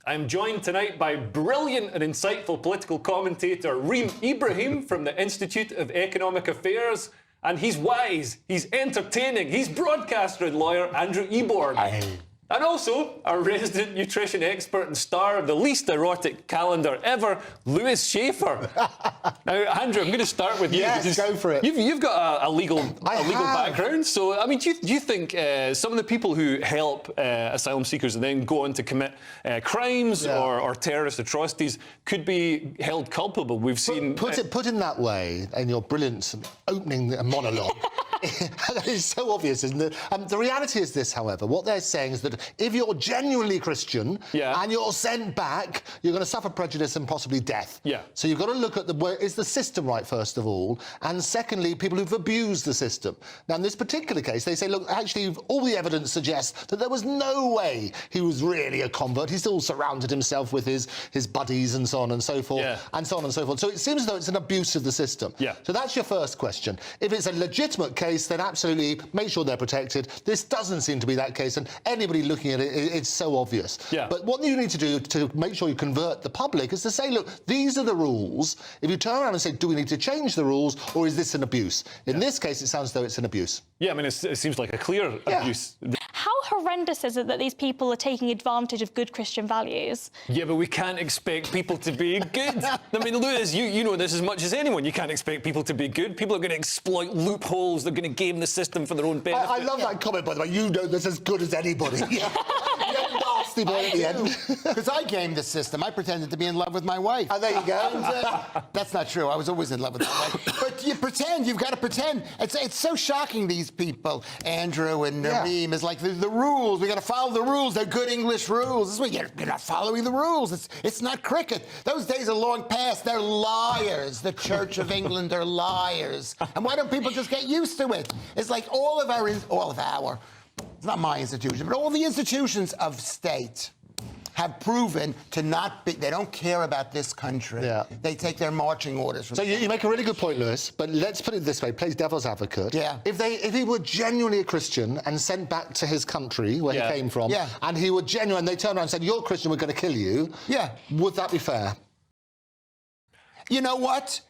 I'm joined tonight by brilliant and insightful political commentator Reem Ibraheem from the Institute of Economic Affairs. And he's wise, he's entertaining, he's broadcaster and lawyer Andrew Eborn. Aye. And also our resident nutrition expert and star of the least erotic calendar ever, Shaffer. Now, Andrew, I'm going to start with you. Yes, go for it. You've got a legal background. So, I mean, do you think some of the people who help asylum seekers and then go on to commit crimes or terrorist atrocities could be held culpable? We've seen... Put in that way, in your brilliant opening monologue. It's so obvious, isn't it? The reality is this, however. What they're saying is that if you're genuinely Christian and you're sent back, you're going to suffer prejudice and possibly death. Yeah. So you've got to look at is the system right, first of all, and secondly, people who've abused the system. Now, in this particular case, they say, look, actually, all the evidence suggests that there was no way he was really a convert. He still surrounded himself with his buddies and so on and so forth, and so on and so forth. So it seems as though it's an abuse of the system. Yeah. So that's your first question. If it's a legitimate case, then absolutely make sure they're protected. This doesn't seem to be that case, and anybody looking at it, it's so obvious. Yeah. But what you need to do to make sure you convert the public is to say, look, these are the rules. If you turn around and say, do we need to change the rules, or is this an abuse? In this case, it sounds as though it's an abuse. Yeah, I mean, it seems like a clear abuse. How horrendous is it that these people are taking advantage of good Christian values? Yeah, but we can't expect people to be good. I mean, Lewis, you know this as much as anyone. You can't expect people to be good. People are going to exploit loopholes. They're going to game the system for their own benefit. I love that comment, by the way. You know this as good as anybody. Nasty boy at the end. Because I gamed the system. I pretended to be in love with my wife. Oh, there you go. And, that's not true. I was always in love with my wife. But you pretend. You've got to pretend. It's so shocking, these people, Andrew and Reem, is like the rules. We got to follow the rules. They're good English rules. This is what you're not following the rules. It's not cricket. Those days are long past. They're liars. The Church of England are liars. And why don't people just get used to it? It's like all of our, it's not my institution, but all the institutions of state have proven to not be, they don't care about this country. Yeah. They take their marching orders from... So you make a really good point, Lewis, but let's put it this way, plays devil's advocate. Yeah. If he were genuinely a Christian and sent back to his country, where he came from, and he were genuine, they turned around and said, you're Christian, we're going to kill you, would that be fair? You know what?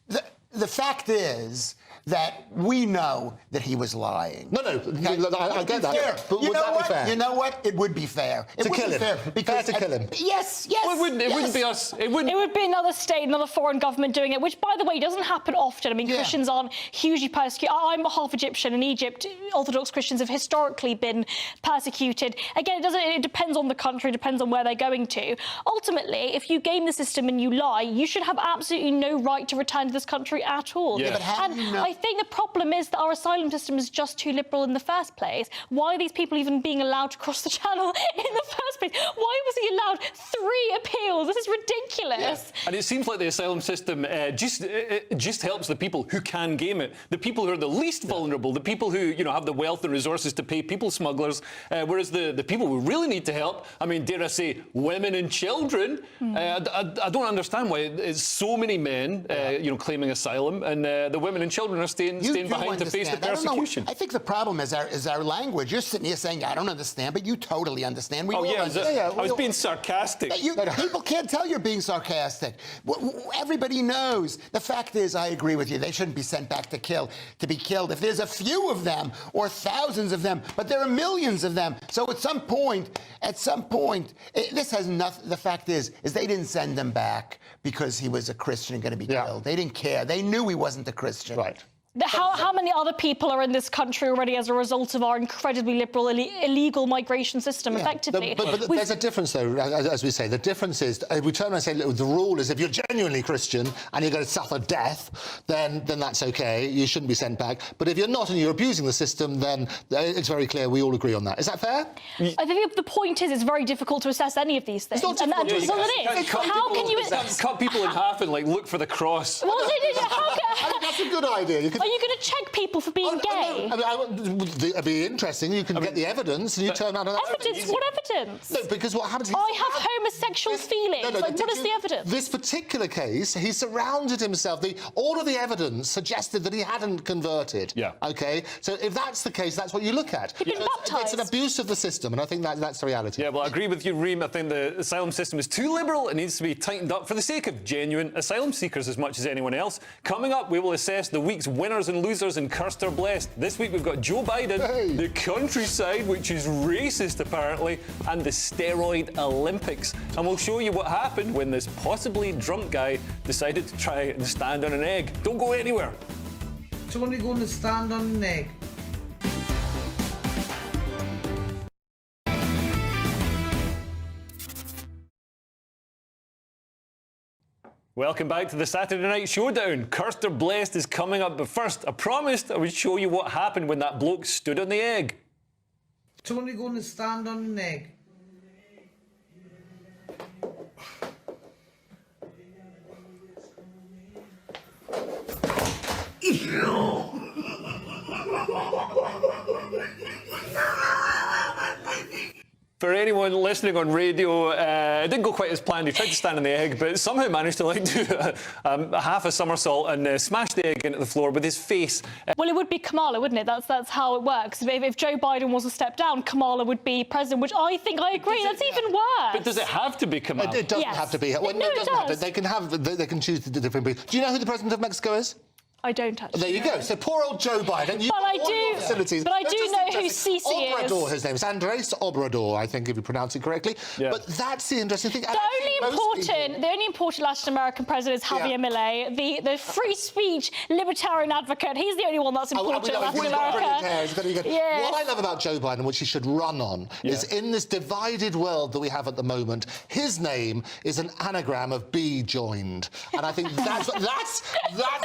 The fact is that we know that he was lying. No, I get that. But would that be fair? You know what? It would be fair. To kill him. Fair to kill him. Yes. Well, it wouldn't be us. It would be another state, another foreign government doing it, which, by the way, doesn't happen often. I mean, Christians aren't hugely persecuted. I'm half Egyptian. In Egypt, Orthodox Christians have historically been persecuted. Again, it depends on the country, depends on where they're going to. Ultimately, if you game the system and you lie, you should have absolutely no right to return to this country at all. Yeah, but how do you know? I think the problem is that our asylum system is just too liberal in the first place. Why are these people even being allowed to cross the channel in the first place? Why was he allowed 3 appeals? This is ridiculous. Yeah. And it seems like the asylum system just helps the people who can game it, the people who are the least vulnerable, the people who have the wealth and resources to pay people smugglers, whereas the people who really need to help, I mean, dare I say, women and children. I don't understand why it's so many men, claiming asylum, and the women and children are staying behind to face the persecution. I think the problem is our language. You're sitting here saying, I don't understand, but you totally understand. We all understand. I was being sarcastic. People can't tell you're being sarcastic. Everybody knows. The fact is, I agree with you. They shouldn't be sent back to be killed. If there's a few of them or thousands of them, but there are millions of them. So at some point, this has nothing. The fact is they didn't send him back because he was a Christian and going to be killed. They didn't care. They knew he wasn't a Christian. Right. How many other people are in this country already as a result of our incredibly liberal, illegal migration system, effectively? But there's a difference, though, as we say. The difference is, we turn around and say, look, the rule is if you're genuinely Christian and you're going to suffer death, then that's OK. You shouldn't be sent back. But if you're not and you're abusing the system, then it's very clear we all agree on that. Is that fair? I think the point is it's very difficult to assess any of these things. It's not difficult. How can you cut people in half and look for the cross? Well, That's a good idea. Are you going to check people for being gay? It'd be interesting. You can get the evidence and you turn out... Evidence? What evidence? No, because what happens... I have homosexual feelings. What is the evidence? This particular case, he surrounded himself... all of the evidence suggested that he hadn't converted. Yeah. OK? So if that's the case, that's what you look at. He'd been baptised. It's an abuse of the system, and I think that's the reality. Yeah, well, I agree with you, Reem. I think the asylum system is too liberal. It needs to be tightened up for the sake of genuine asylum seekers as much as anyone else. Coming up, we will assess the week's winners and losers in Kearsed or Blessed. This week, we've got Joe Biden, the countryside, which is racist, apparently, and the steroid Olympics. And we'll show you what happened when this possibly drunk guy decided to try and stand on an egg. Don't go anywhere. Someone going to stand on an egg. Welcome back to the Saturday Night Showdown. Kearsed or Blessed is coming up, but first, I promised I would show you what happened when that bloke stood on the egg. Someone going to stand on an egg. For anyone listening on radio, it didn't go quite as planned. He tried to stand on the egg, but somehow managed to do a half a somersault and smash the egg into the floor with his face. Well, it would be Kamala, wouldn't it? That's how it works. If Joe Biden was to step down, Kamala would be president, which I think I agree. That's even worse. But does it have to be Kamala? It doesn't have to be. Well, No, it does. They can choose the different people. Do you know who the president of Mexico is? I don't actually. There you go. So poor old Joe Biden. But I do know who Cece is. Obrador, his name is Andres Obrador, I think, if you pronounce it correctly. Yeah. But that's the interesting thing. The only important Latin American president is Javier Milei, the free speech libertarian advocate. He's the only one that's important in Latin America. Yeah. What I love about Joe Biden, which he should run on, is in this divided world that we have at the moment, his name is an anagram of be joined. And I think that's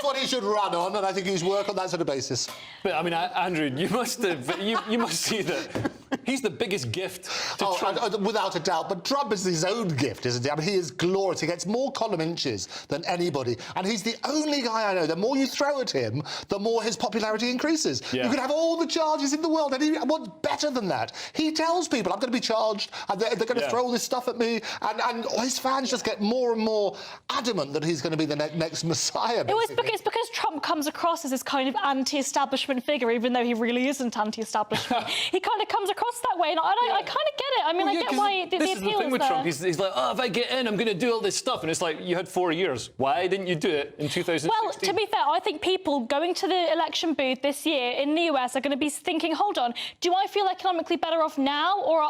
what he should run on, and I think he's work on that sort of basis. But I mean, Andrew, you must see that he's the biggest gift to Trump. Without a doubt, but Trump is his own gift, isn't he? I mean, he is glorious. He gets more column inches than anybody, and he's the only guy I know. The more you throw at him, the more his popularity increases. Yeah. You could have all the charges in the world, and what's better than that? He tells people, I'm going to be charged, and they're going to throw all this stuff at me, and his fans just get more and more adamant that he's going to be the next messiah. It's because Trump comes across as this kind of anti-establishment figure, even though he really isn't anti-establishment. He kind of comes across that way, and I kind of get it. I mean, I get why the appeal is there. This is the thing with Trump. He's like, oh, if I get in, I'm going to do all this stuff. And it's like, you had 4 years. Why didn't you do it in 2016? Well, to be fair, I think people going to the election booth this year in the US are going to be thinking, hold on, do I feel economically better off now or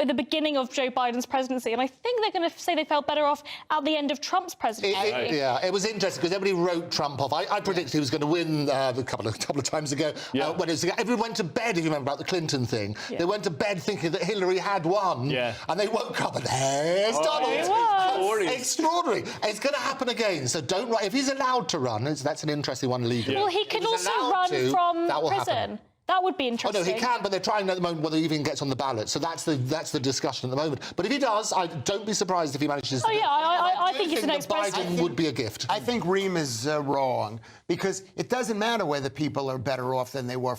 at the beginning of Joe Biden's presidency? And I think they're going to say they felt better off at the end of Trump's presidency. It was interesting because everybody wrote Trump off. I predicted he was going to win a couple of times ago. When everyone went to bed, if you remember about the Clinton thing, they went to bed thinking that Hillary had won, and they woke up and there's Donald. Extraordinary. It's going to happen again. So don't run. If he's allowed to run, that's an interesting one legally. Well, he could also run from prison. That would be interesting. Oh, no, he can, but they're trying at the moment whether he even gets on the ballot. So that's the discussion at the moment. But if he does, don't be surprised if he manages to... I think he's the next president. Biden would be a gift. I think Reem is wrong, because it doesn't matter whether people are better off than they were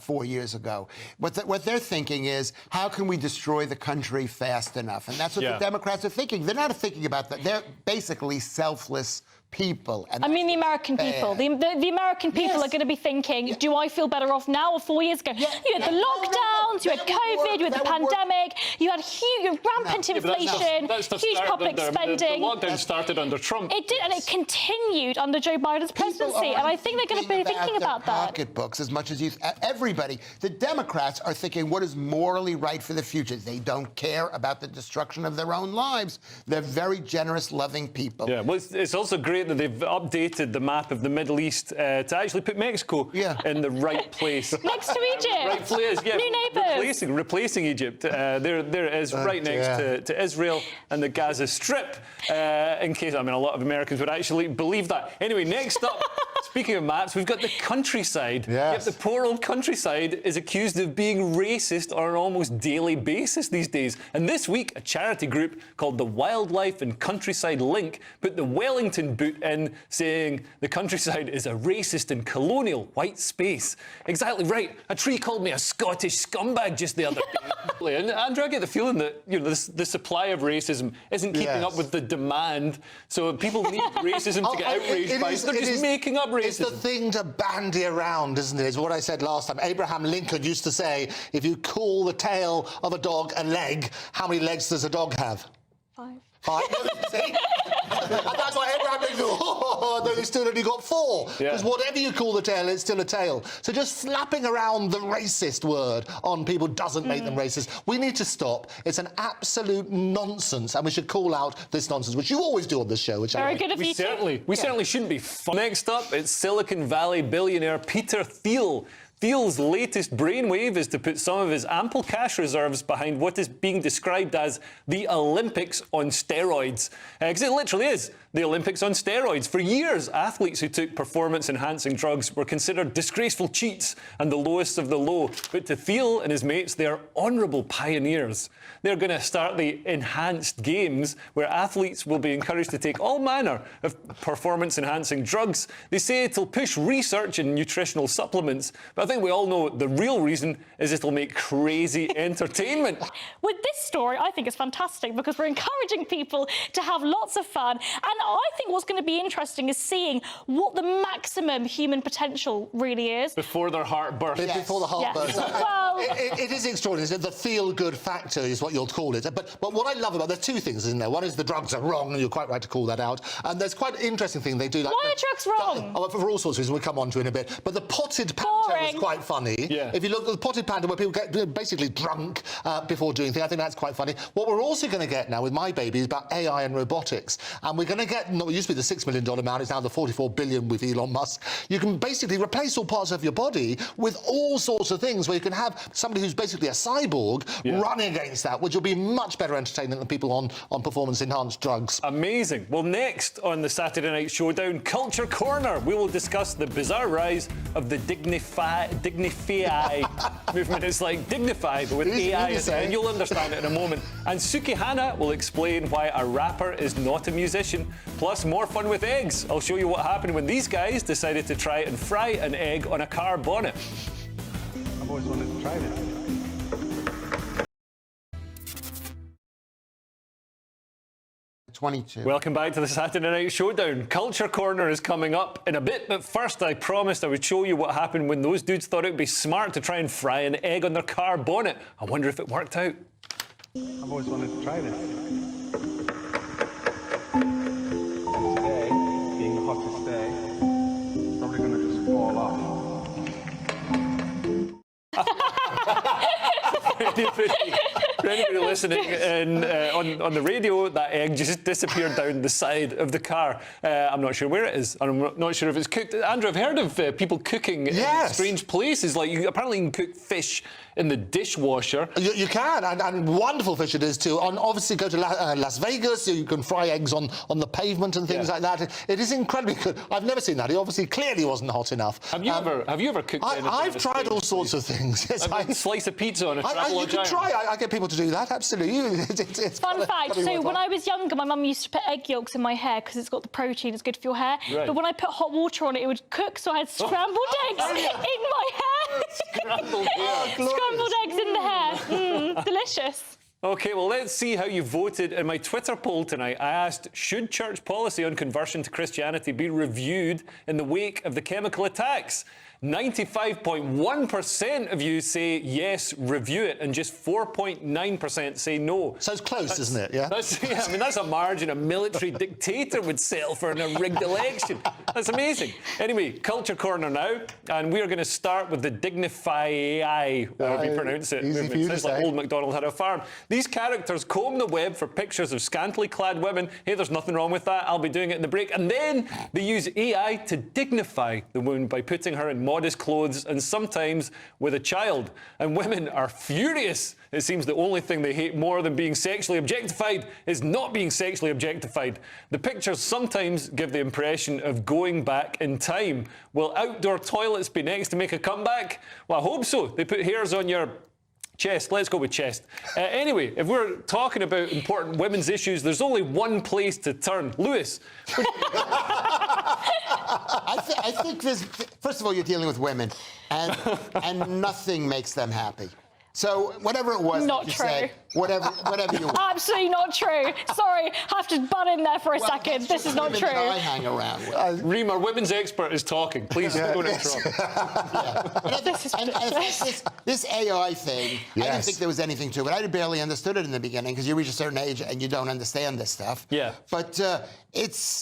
4 years ago. What they're thinking is, how can we destroy the country fast enough? And that's what the Democrats are thinking. They're not thinking about that. They're basically selfless people. And I mean, the American people. The American people are going to be thinking, do I feel better off now or 4 years ago? You had the lockdowns, you had COVID, you had the pandemic, you had huge, rampant inflation, huge public spending. The lockdown started under Trump. It did, and it continued under Joe Biden's presidency. And I think they're going to be thinking about that. Pocketbooks as much as everybody. The Democrats are thinking what is morally right for the future. They don't care about the destruction of their own lives. They're very generous, loving people. Yeah, well, it's also great that they've updated the map of the Middle East to actually put Mexico in the right place. Next to Egypt. Rightfully is, New neighbours. Replacing Egypt. There it is, right next to Israel and the Gaza Strip. In case, I mean, a lot of Americans would actually believe that. Anyway, next up, speaking of maps, we've got the countryside. Yet the poor old countryside is accused of being racist on an almost daily basis these days. And this week, a charity group called the Wildlife and Countryside Link put the Wellington Book put in saying the countryside is a racist and colonial white space. Exactly right. A tree called me a Scottish scumbag just the other day. And Andrew, I get the feeling that the supply of racism isn't keeping up with the demand. So people need racism to get outraged by. They're just making up racism. It's the thing to bandy around, isn't it? It's what I said last time. Abraham Lincoln used to say, if you call the tail of a dog a leg, how many legs does a dog have? 5. 5? See? And that's why Abraham Lincoln, no, he's still only got 4. Because whatever you call the tail, it's still a tail. So just slapping around the racist word on people doesn't make them racist. We need to stop. It's an absolute nonsense, and we should call out this nonsense, which you always do on this show. Which Very good of you too. We certainly shouldn't be. Next up, it's Silicon Valley billionaire Peter Thiel. Thiel's latest brainwave is to put some of his ample cash reserves behind what is being described as the Olympics on steroids. Because it literally is the Olympics on steroids. For years, athletes who took performance-enhancing drugs were considered disgraceful cheats and the lowest of the low. But to Thiel and his mates, they are honourable pioneers. They're going to start the enhanced games, where athletes will be encouraged to take all manner of performance-enhancing drugs. They say it'll push research in nutritional supplements, but I think we all know the real reason is it'll make crazy entertainment. With this story, I think it's fantastic because we're encouraging people to have lots of fun. And I think what's going to be interesting is seeing what the maximum human potential really is. Before their heart bursts. Yes. Before the heart bursts. Well, it is extraordinary. The feel-good factor is what you'll call it. But what I love about there's 2 things, isn't there? One is the drugs are wrong, and you're quite right to call that out. And there's quite an interesting thing they do. Like why are drugs wrong? For all sorts of reasons, we'll come on to in a bit. But the potted panther is quite funny. Yeah. If you look at the potted panther, where people get basically drunk before doing things, I think that's quite funny. What we're also going to get now with my baby is about AI and robotics. And we're going to get, it used to be the $6 million amount, it's now the $44 billion with Elon Musk. You can basically replace all parts of your body with all sorts of things, where you can have somebody who's basically a cyborg running against that, which will be much better entertainment than people on performance-enhanced drugs. Amazing. Well, next on the Saturday Night Showdown, Culture Corner, we will discuss the bizarre rise of the Dignify movement. It's like Dignify, but with AI, and you'll understand it in a moment. And Suki Hannah will explain why a rapper is not a musician. Plus, more fun with eggs. I'll show you what happened when these guys decided to try and fry an egg on a car bonnet. I've always wanted to try this. 22. Welcome back to the Saturday Night Showdown. Culture Corner is coming up in a bit, but first I promised I would show you what happened when those dudes thought it would be smart to try and fry an egg on their car bonnet. I wonder if it worked out. I've always wanted to try this. And today, being the hottest day, it's probably going to just fall off. For anybody listening on the radio, that egg just disappeared down the side of the car. I'm not sure where it is, and I'm not sure if it's cooked. Andrew, I've heard of people cooking in strange places. Like, apparently you can cook fish in the dishwasher. You can, and wonderful fish it is too. Obviously, go to Las Vegas, you can fry eggs on the pavement and things like that. It is incredibly good. I've never seen that. It obviously clearly wasn't hot enough. Have you ever cooked anything? I've tried all sorts of things. Yes, I slice a pizza on a travel You can try. I get people to do that, absolutely. It's Fun fact, so when I was younger, my mum used to put egg yolks in my hair because it's got the protein, it's good for your hair. Right. But when I put hot water on it, it would cook, so I had scrambled eggs in my hair. Scrambled eggs. Scrambled eggs in the hair. Delicious. OK, well, let's see how you voted in my Twitter poll tonight. I asked, should church policy on conversion to Christianity be reviewed in the wake of the chemical attacks? 95.1% of you say yes, review it, and just 4.9% say no. So it's close, isn't it? Yeah. I mean, that's a margin a military dictator would sell for in a rigged election. That's amazing. Anyway, Culture Corner now, and we are going to start with the Dignify AI, however you pronounce it. Easy for you to Sounds like say. Old MacDonald had a farm. These characters comb the web for pictures of scantily clad women. Hey, there's nothing wrong with that. I'll be doing it in the break. And then they use AI to dignify the woman by putting her in modest clothes and sometimes with a child. And women are furious. It seems the only thing they hate more than being sexually objectified is not being sexually objectified. The pictures sometimes give the impression of going back in time. Will outdoor toilets be next to make a comeback? Well, I hope so. They put hairs on your Chest. Let's go with chest. Anyway, if we're talking about important women's issues, there's only one place to turn. Lewis. I think there's, first of all, you're dealing with women, and nothing makes them happy. So whatever it was Not that you true. said, whatever you want. Absolutely not true. Sorry, have to butt in there for a second. That's This just is not women true. that I hang around with. Reem, our women's expert, is talking. Please don't interrupt. This AI thing, I didn't think there was anything to it. I barely understood it in the beginning because you reach a certain age and you don't understand this stuff. Yeah. But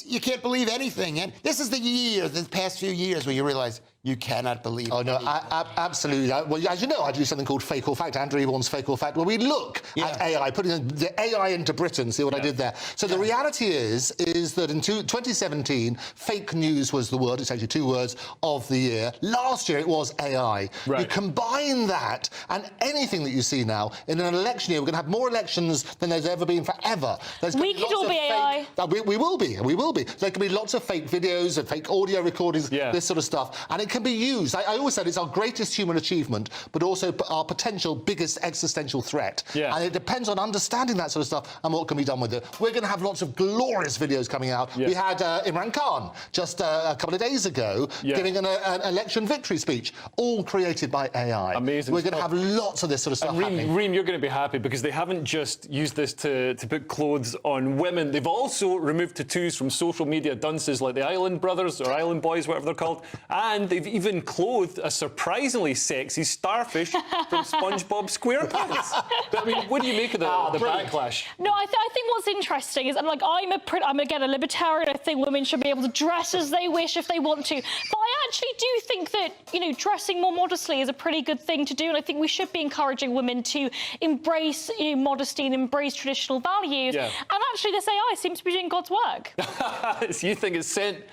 you can't believe anything. And this is the past few years where you realize you cannot believe Oh, no, anything. absolutely. Well, as you know, I do something called Fake or Fact, Andrew Eborn's Fake or Fact, where we look at AI, putting the AI into Britain, see what I did there. So the reality is that in 2017, fake news was the word, it's actually 2 words, of the year. Last year, it was AI. Right. You combine that and anything that you see now, in an election year, we're going to have more elections than there's ever been forever. We could all be AI. We will be. There can be lots of fake videos and fake audio recordings, this sort of stuff, and it can be used. I always said it's our greatest human achievement, but also our potential biggest existential threat. Yeah. And it depends on understanding that sort of stuff and what can be done with it. We're going to have lots of glorious videos coming out. Yeah. We had Imran Khan just a couple of days ago giving an election victory speech, all created by AI. Amazing We're going to stuff. have lots of this sort of stuff happening. Reem, you're going to be happy because they haven't just used this to put clothes on women. They've also removed tattoos from social media dunces like the Island Brothers or Island Boys, whatever they're called. And they've even clothed a surprisingly sexy starfish from SpongeBob SquarePants. But, I mean, what do you make of the backlash? No, I think what's interesting is, I'm again a libertarian. I think women should be able to dress as they wish if they want to. But I actually do think that, dressing more modestly is a pretty good thing to do. And I think we should be encouraging women to embrace modesty and embrace traditional values. Yeah. And actually, this AI seems to be doing God's work. So you think it's sent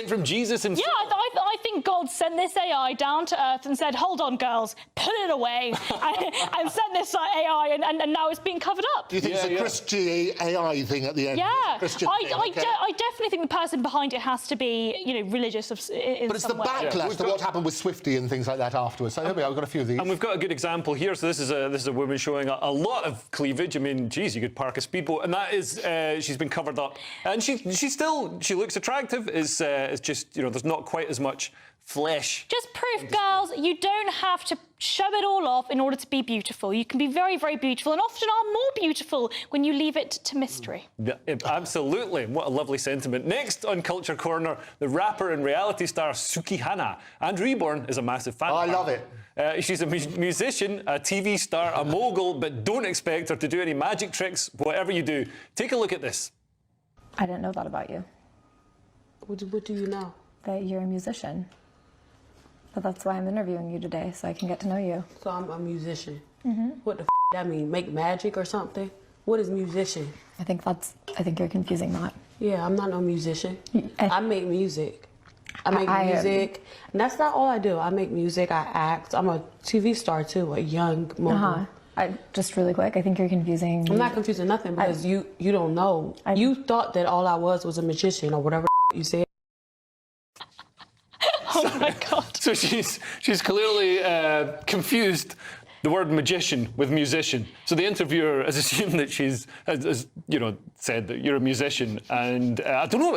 from Jesus himself? Yeah, I think God sent this AI down to earth and said, hold on, girls, put it away, and sent this AI, and now it's being covered up. Do you think it's a Christian AI thing at the end? Yeah, Christian I thing, I definitely think the person behind it has to be, religious in But it's the some way. backlash to what happened with Swiftie and things like that afterwards. So here we are, we've got a few of these. And we've got a good example here. So this is a woman showing a lot of cleavage. I mean, geez, you could park a speedboat, and that is she's been covered up, and she looks attractive. It's just there's not quite as much flesh. Just proof, girls, you don't have to shove it all off in order to be beautiful. You can be very, very beautiful, and often are more beautiful when you leave it to mystery. Yeah, absolutely. What a lovely sentiment. Next on Culture Corner, the rapper and reality star Suki Hannah. Andrew Eborn is a massive fan. I love it. She's a musician, a TV star, a mogul, but don't expect her to do any magic tricks, whatever you do. Take a look at this. I didn't know that about you, What do you know? that you're a musician. But that's why I'm interviewing you today, so I can get to know you. So I'm a musician. What the that mean? Make magic or something? What is musician? I think you're confusing that. Yeah, I'm not no musician. I make music. I make I music. And that's not all I do. I make music, I act. I'm a TV star too, a young mogul. Just really quick, I think you're confusing. I'm not confusing nothing because you don't know. You thought that all I was a magician or whatever you said. Oh my God. So she's clearly confused the word magician with musician. So the interviewer has assumed that she's, said that you're a musician. And I don't know,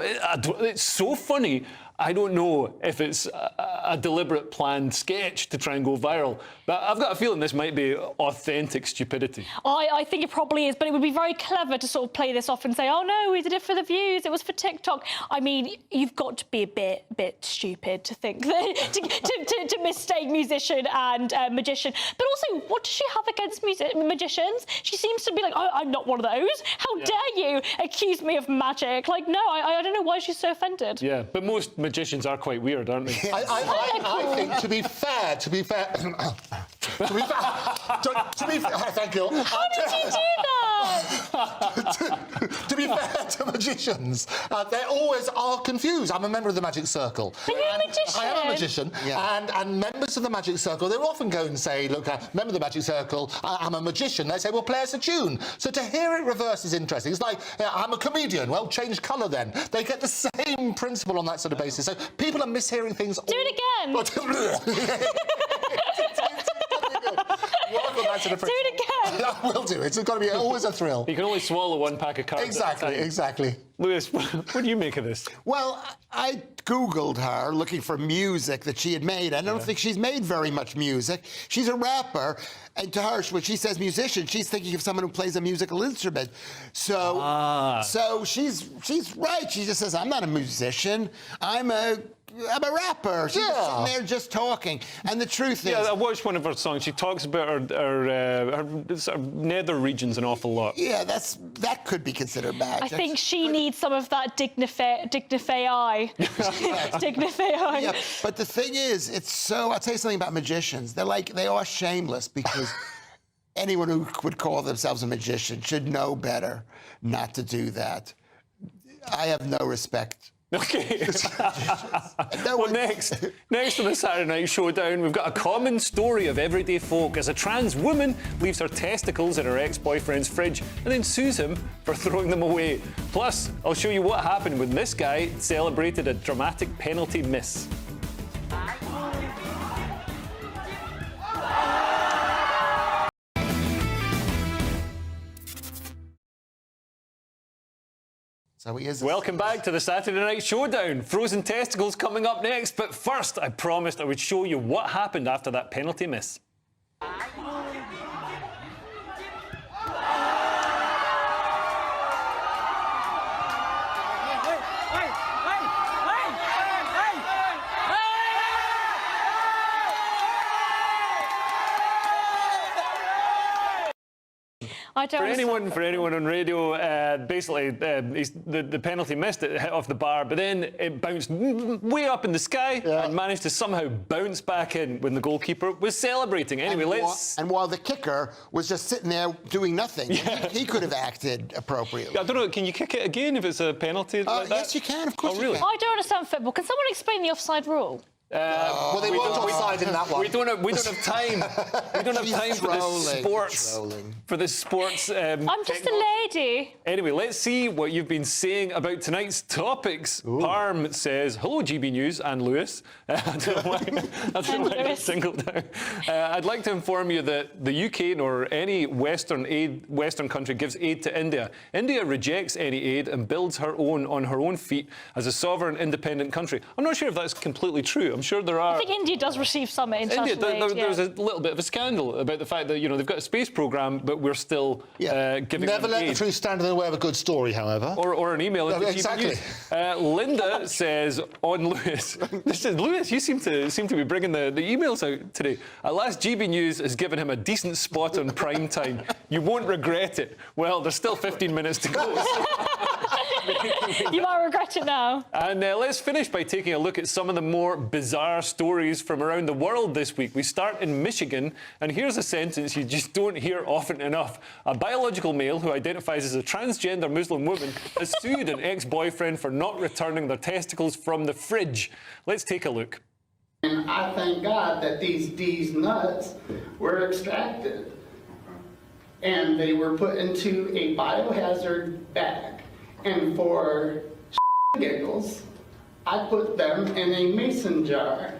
it's so funny. I don't know if it's a deliberate planned sketch to try and go viral, but I've got a feeling this might be authentic stupidity. I think it probably is, but it would be very clever to sort of play this off and say, oh no, we did it for the views, it was for TikTok. I mean, you've got to be a bit stupid to think that, to mistake musician and magician. But also, what does she have against magicians? She seems to be like, oh, I'm not one of those. How dare you accuse me of magic? Like, no, I don't know why she's so offended. Yeah, but most magicians are quite weird, aren't they? I think, to be fair, thank you. How did you do that? to be fair to magicians, they always are confused. I'm a member of the Magic Circle. Are you a magician? I am a magician, and members of the Magic Circle, they will often go and say, look, member of the Magic Circle, I'm a magician. They say, well, play us a tune. So to hear it reverse is interesting. It's like, I'm a comedian. Well, change colour then. They get the same principle on that sort of basis. So people are mishearing things. Do it again. Welcome that's an approach. Do it again. I will do it. It's got to be always a thrill. You can only swallow one pack of cards Exactly, at a time. exactly. Lewis, what do you make of this? Well, I Googled her looking for music that she had made. I don't think she's made very much music. She's a rapper, and to her, when she says musician, she's thinking of someone who plays a musical instrument. So she's right. She just says, I'm not a musician. I'm a rapper. She's just sitting there just talking. And the truth is... Yeah, I watched one of her songs. She talks about her sort of nether regions an awful lot. Yeah, that could be considered bad. I think she needs some of that dignify. Dignify. Yeah, but the thing is, it's so... I'll tell you something about magicians. They are shameless because anyone who would call themselves a magician should know better not to do that. I have no respect. Okay. Well, next on the Saturday Night Showdown, we've got a common story of everyday folk as a trans woman leaves her testicles in her ex-boyfriend's fridge and then sues him for throwing them away. Plus, I'll show you what happened when this guy celebrated a dramatic penalty miss. So he is. Welcome back to the Saturday Night Showdown. Frozen testicles coming up next, but first I promised I would show you what happened after that penalty miss. For anyone on radio, basically the penalty missed it, hit off the bar, but then it bounced way up in the sky and managed to somehow bounce back in when the goalkeeper was celebrating. Anyway, and while the kicker was just sitting there doing nothing, he could have acted appropriately. I don't know. Can you kick it again if it's a penalty like that? Yes, you can. Of course. Oh, really? I don't understand football. Can someone explain the offside rule? Well, they weren't offside in that one. We don't have time. We don't have time for this sports. For this sports. I'm just a lady. Anyway, let's see what you've been saying about tonight's topics. Parm says, "Hello, GB News and Lewis." I don't know why I got singled out. I'd like to inform you that the UK nor any Western country gives aid to India. India rejects any aid and builds her own on her own feet as a sovereign, independent country. I'm not sure if that's completely true. I'm sure there are. I think India does receive some international aid. There's a little bit of a scandal about the fact that they've got a space program, but we're still giving Never them let aid. the truth stand in the way of a good story, however. Or an email. Exactly. Linda says on Lewis. Lewis, you seem to be bringing the emails out today. At last, GB News has given him a decent spot on prime time. You won't regret it. Well, there's still 15 minutes to go. You might regret it now. And let's finish by taking a look at some of the more bizarre stories from around the world this week. We start in Michigan, and here's a sentence you just don't hear often enough. A biological male who identifies as a transgender Muslim woman has sued an ex-boyfriend for not returning their testicles from the fridge. Let's take a look. And I thank God that these nuts were extracted and they were put into a biohazard bag. And for giggles, I put them in a mason jar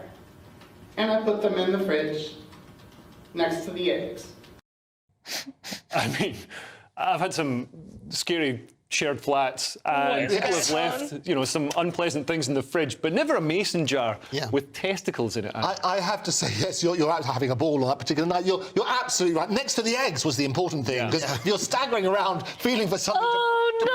and I put them in the fridge next to the eggs. I mean, I've had some scary shared flats and people have left, some unpleasant things in the fridge, but never a mason jar with testicles in it. I have to say, yes, you're out having a ball on that particular night. You're absolutely right. Next to the eggs was the important thing, because you're staggering around feeling for something to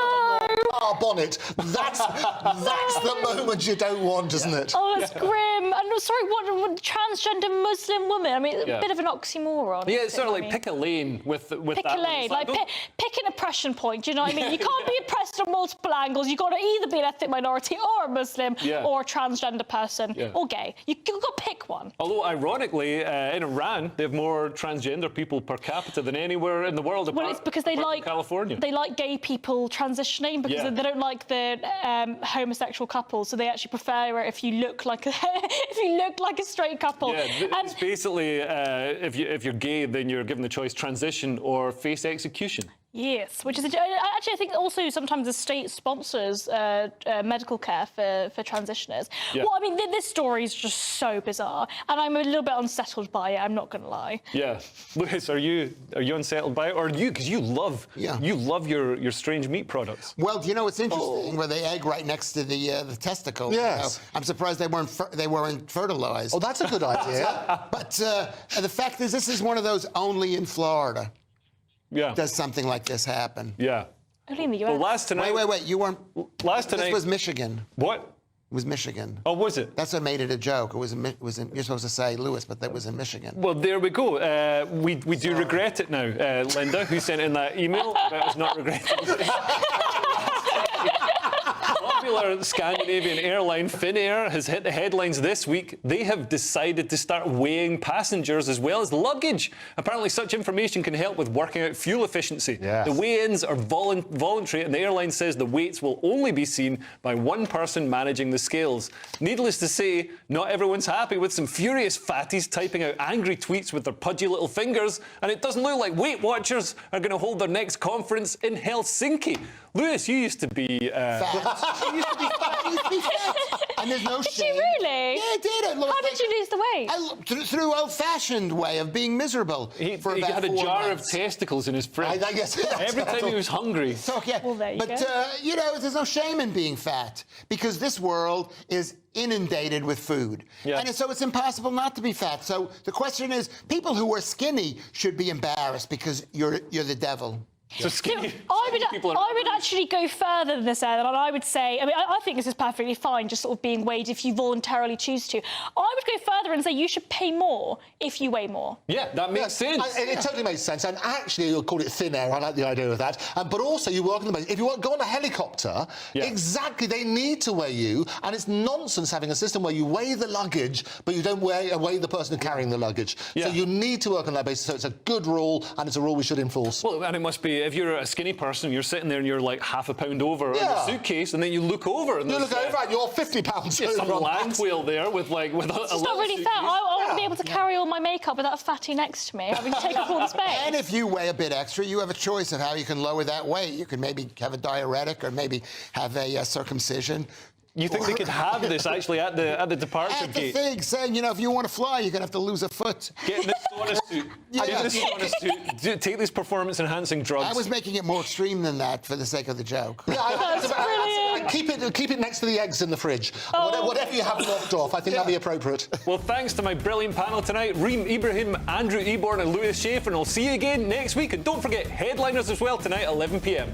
bonnet. That's the moment you don't want, isn't it? Oh, that's grim. And sorry, what transgender Muslim woman? I mean, a bit of an oxymoron. Yeah, it's sort of like pick a lane with pick that. A lane, like pick an oppression point. Do you know what I mean? You can't be oppressed on multiple angles. You've got to either be an ethnic minority or a Muslim or a transgender person or gay. You've got to pick one. Although, ironically, in Iran, they have more transgender people per capita than anywhere in the world. Well, it's because they like California. They like gay people transitioning because they don't like the homosexual couples, so they actually prefer it if you look like a straight couple. Yeah, it's basically if you're gay, then you're given the choice transition or face execution. Yes, which is actually I think also sometimes the state sponsors medical care for transitioners. Yeah. Well, I mean, this story is just so bizarre, and I'm a little bit unsettled by it. I'm not going to lie. Yeah, Lewis, are you unsettled by it, or because you love your strange meat products? Well, you know, it's interesting where they egg right next to the testicle. Yes. You know, I'm surprised they weren't fertilized. Oh, that's a good idea. But the fact is, this is one of those only in Florida. Yeah. Does something like this happen? Yeah. Only in the US. Well, last tonight. Wait. You weren't. Last tonight. This was Michigan. What? It was Michigan. Oh, was it? That's what made it a joke. It was you're supposed to say Lewis, but that was in Michigan. Well, there we go. We do regret it now. Linda, who sent in that email, that was not regretting. Popular Scandinavian airline Finnair has hit the headlines this week. They have decided to start weighing passengers as well as luggage. Apparently, such information can help with working out fuel efficiency. Yes. The weigh-ins are voluntary, and the airline says the weights will only be seen by one person managing the scales. Needless to say, not everyone's happy with some furious fatties typing out angry tweets with their pudgy little fingers, and it doesn't look like Weight Watchers are going to hold their next conference in Helsinki. Lewis, you used to be... Fat. You used to be fat. And there's no shame. Did you really? Yeah, I did. How did you lose the weight? Through old-fashioned way of being miserable. He for had about a 4 jar months. of testicles in his fridge. I guess Every time he was hungry. So, yeah. Well, there you but, go. you know, there's no shame in being fat because this world is inundated with food. Yeah. And so it's impossible not to be fat. So the question is, people who are skinny should be embarrassed because you're the devil. So skinny, people I would actually go further than this, Ed, and I would say, I mean, I think this is perfectly fine, just sort of being weighed if you voluntarily choose to. I would go further and say you should pay more if you weigh more. Yeah, that makes sense. It totally makes sense. And actually, you'll call it thin air. I like the idea of that. But also, you work on the base. If you want to go on a helicopter, exactly, they need to weigh you. And it's nonsense having a system where you weigh the luggage, but you don't weigh the person carrying the luggage. Yeah. So you need to work on that basis. So it's a good rule, and it's a rule we should enforce. Well, and it must be, if you're a skinny person, you're sitting there and you're like half a pound over on your suitcase, and then you look over and you look over and you're 50 pounds over. Some on land that. wheel there with a It's not really suitcase. fair. I want to be able to carry all my makeup without a fatty next to me. I mean, take up all the space. And if you weigh a bit extra, you have a choice of how you can lower that weight. You can maybe have a diuretic or maybe have a circumcision. You think they could have this actually at the departure At the gate? thing saying, you know, if you want to fly, you're going to have to lose a foot. Get in the sauna suit. Yeah. Get in the sauna suit. Take these performance-enhancing drugs. I was making it more extreme than that for the sake of the joke. Yeah, That's brilliant. Keep it next to the eggs in the fridge. Whatever you have knocked off, I think that'd be appropriate. Well, thanks to my brilliant panel tonight, Reem Ibraheem, Andrew Eborn and Lewis Shaffer, and I'll see you again next week. And don't forget, headliners as well tonight at 11 p.m.